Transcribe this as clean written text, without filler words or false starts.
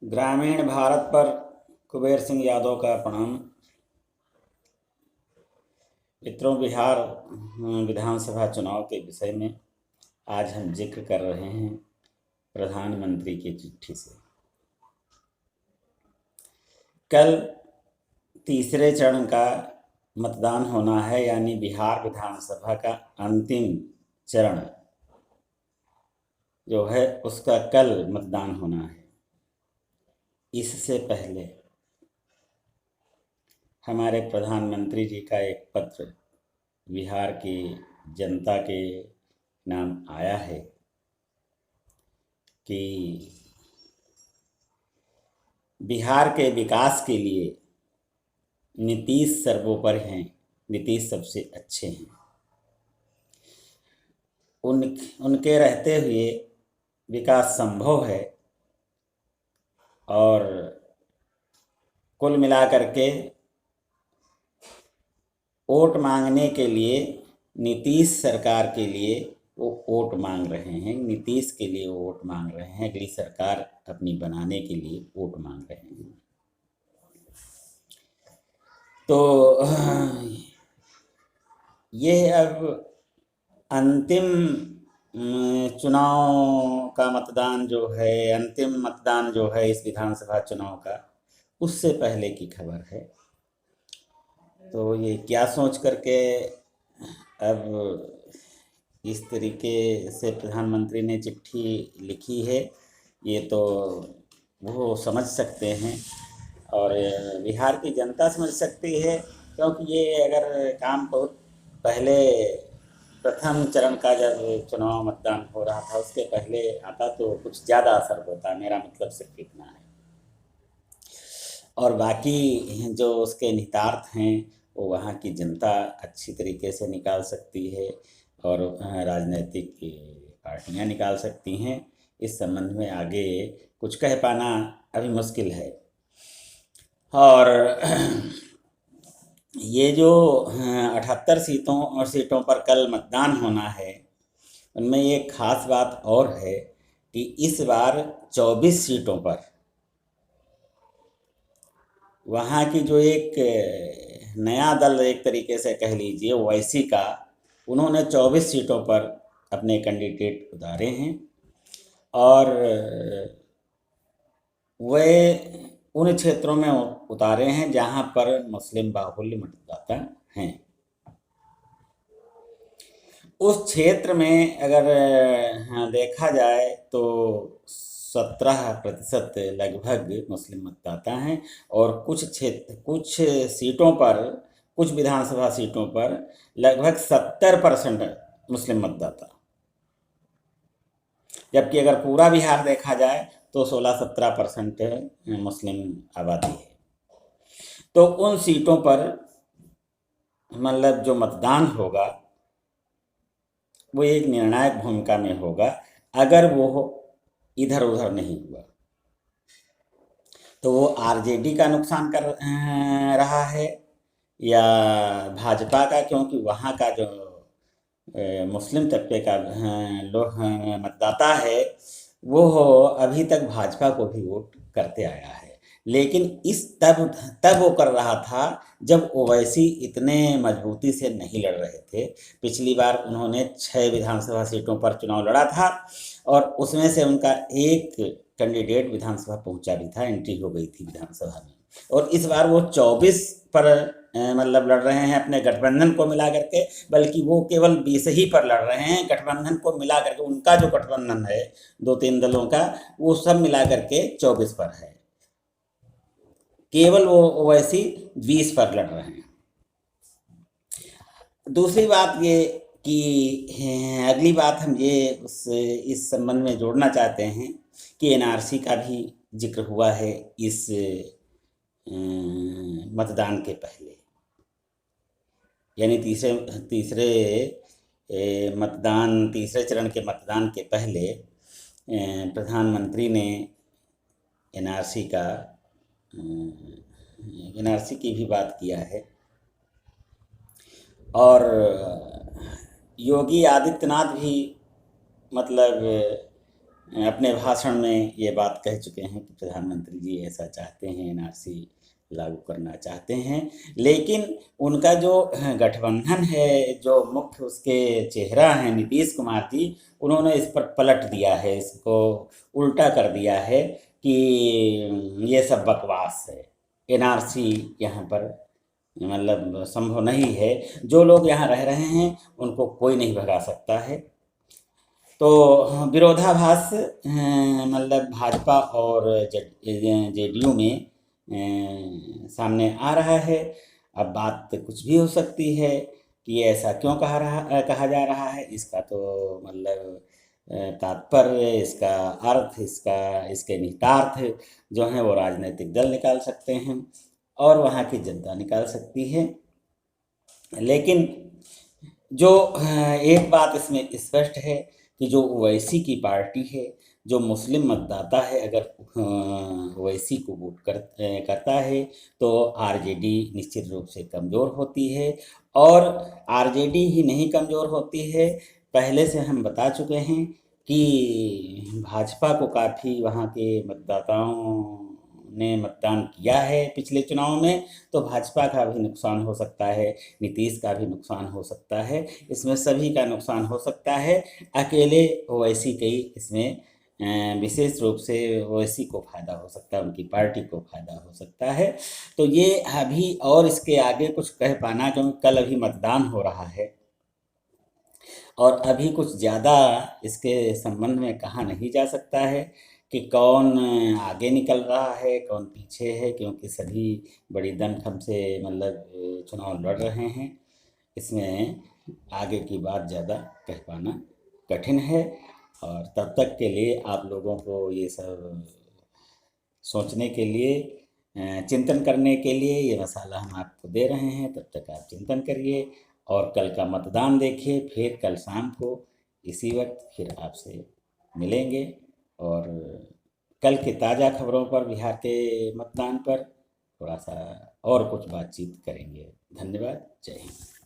ग्रामीण भारत पर कुबेर सिंह यादव का प्रणाम। मित्रों, बिहार विधानसभा चुनाव के विषय में आज हम जिक्र कर रहे हैं प्रधानमंत्री की चिट्ठी से। कल तीसरे चरण का मतदान होना है, यानी बिहार विधानसभा का अंतिम चरण जो है उसका कल मतदान होना है। इससे पहले हमारे प्रधानमंत्री जी का एक पत्र बिहार की जनता के नाम आया है कि बिहार के विकास के लिए नीतीश सर्वोपरि हैं, नीतीश सबसे अच्छे हैं। उनके रहते हुए विकास संभव है और कुल मिलाकर के वोट मांगने के लिए नीतीश सरकार के लिए वो वोट मांग रहे हैं, नीतीश के लिए वो वोट मांग रहे हैं, अगली सरकार अपनी बनाने के लिए वोट मांग रहे हैं। तो ये अब अंतिम चुनाव का मतदान जो है, अंतिम मतदान जो है इस विधानसभा चुनाव का, उससे पहले की खबर है। तो ये क्या सोच करके अब इस तरीके से प्रधानमंत्री ने चिट्ठी लिखी है, ये तो वो समझ सकते हैं और बिहार की जनता समझ सकती है, क्योंकि ये अगर काम बहुत पहले प्रथम चरण का जब चुनाव मतदान हो रहा था उसके पहले आता तो कुछ ज़्यादा असर होता। मेरा मतलब सिर्फ इतना है, और बाकी जो उसके निहितार्थ हैं वो वहाँ की जनता अच्छी तरीके से निकाल सकती है और राजनीतिक पार्टियाँ निकाल सकती हैं। इस संबंध में आगे कुछ कह पाना अभी मुश्किल है। और ये जो 78 सीटों पर कल मतदान होना है, उनमें एक खास बात और है कि इस बार 24 सीटों पर वहाँ की जो एक नया दल, एक तरीके से कह लीजिए ओवैसी का, उन्होंने 24 सीटों पर अपने कैंडिडेट उतारे हैं और वे उन क्षेत्रों में उतारे हैं जहाँ पर मुस्लिम बाहुल्य मतदाता हैं। उस क्षेत्र में अगर देखा जाए तो 17% लगभग मुस्लिम मतदाता हैं और कुछ सीटों पर, कुछ विधानसभा सीटों पर लगभग 70% मुस्लिम मतदाता, जबकि अगर पूरा बिहार देखा जाए तो 16-17% मुस्लिम आबादी है। तो उन सीटों पर मतलब जो मतदान होगा वो एक निर्णायक भूमिका में होगा। अगर वो इधर उधर नहीं हुआ तो वो आरजेडी का नुकसान कर रहा है या भाजपा का, क्योंकि वहाँ का जो मुस्लिम तबके का लोग मतदाता है वो अभी तक भाजपा को भी वोट करते आया है। लेकिन तब वो कर रहा था जब ओवैसी इतने मजबूती से नहीं लड़ रहे थे। पिछली बार उन्होंने 6 विधानसभा सीटों पर चुनाव लड़ा था और उसमें से उनका एक कैंडिडेट विधानसभा पहुंचा भी था, एंट्री हो गई थी विधानसभा में। और इस बार वो 24 पर मतलब लड़ रहे हैं अपने गठबंधन को मिला करके, बल्कि वो केवल 20 ही पर लड़ रहे हैं। गठबंधन को मिला करके, उनका जो गठबंधन है 2-3 दलों का, वो सब मिला करके 24 पर है, केवल वो ओवैसी 20 पर लड़ रहे हैं। दूसरी बात ये कि अगली बात हम ये इस संबंध में जोड़ना चाहते हैं कि एनआरसी का भी जिक्र हुआ है इस मतदान के पहले, यानी तीसरे चरण के मतदान के पहले प्रधानमंत्री ने एनआरसी की भी बात किया है। और योगी आदित्यनाथ भी मतलब अपने भाषण में ये बात कह चुके हैं कि प्रधानमंत्री जी ऐसा चाहते हैं, एनआरसी लागू करना चाहते हैं। लेकिन उनका जो गठबंधन है, जो मुख्य उसके चेहरा हैं नीतीश कुमार जी, उन्होंने इस पर पलट दिया है, इसको उल्टा कर दिया है कि ये सब बकवास है, एनआरसी यहाँ पर मतलब संभव नहीं है, जो लोग यहाँ रह रहे हैं उनको कोई नहीं भगा सकता है। तो विरोधाभास मतलब भाजपा और जेडीयू में सामने आ रहा है। अब बात कुछ भी हो सकती है कि ऐसा क्यों कहा जा रहा है, इसका तो मतलब तात्पर्य, इसका अर्थ, इसके निहितार्थ जो हैं वो राजनीतिक दल निकाल सकते हैं और वहाँ की जनता निकाल सकती है। लेकिन जो एक बात इसमें स्पष्ट है कि जो ओवैसी की पार्टी है, जो मुस्लिम मतदाता है, अगर ओवैसी को वोट करता है तो आरजेडी निश्चित रूप से कमज़ोर होती है। और आरजेडी ही नहीं कमज़ोर होती है, पहले से हम बता चुके हैं कि भाजपा को काफ़ी वहाँ के मतदाताओं ने मतदान किया है पिछले चुनाव में, तो भाजपा का भी नुकसान हो सकता है, नीतीश का भी नुकसान हो सकता है, इसमें सभी का नुकसान हो सकता है। अकेले ओवैसी के ही इसमें विशेष रूप से ओवैसी को फ़ायदा हो सकता है, उनकी पार्टी को फ़ायदा हो सकता है। तो ये अभी और इसके आगे कुछ कह पाना, क्योंकि कल अभी मतदान हो रहा है और अभी कुछ ज़्यादा इसके संबंध में कहा नहीं जा सकता है कि कौन आगे निकल रहा है, कौन पीछे है, क्योंकि सभी बड़ी दमखम से मतलब चुनाव लड़ रहे हैं। इसमें आगे की बात ज़्यादा कह पाना कठिन है। और तब तक के लिए आप लोगों को ये सब सोचने के लिए, चिंतन करने के लिए ये मसाला हम आपको दे रहे हैं। तब तक आप चिंतन करिए और कल का मतदान देखिए। फिर कल शाम को इसी वक्त फिर आपसे मिलेंगे और कल की ताज़ा खबरों पर, बिहार के मतदान पर थोड़ा सा और कुछ बातचीत करेंगे। धन्यवाद। जय हिंद।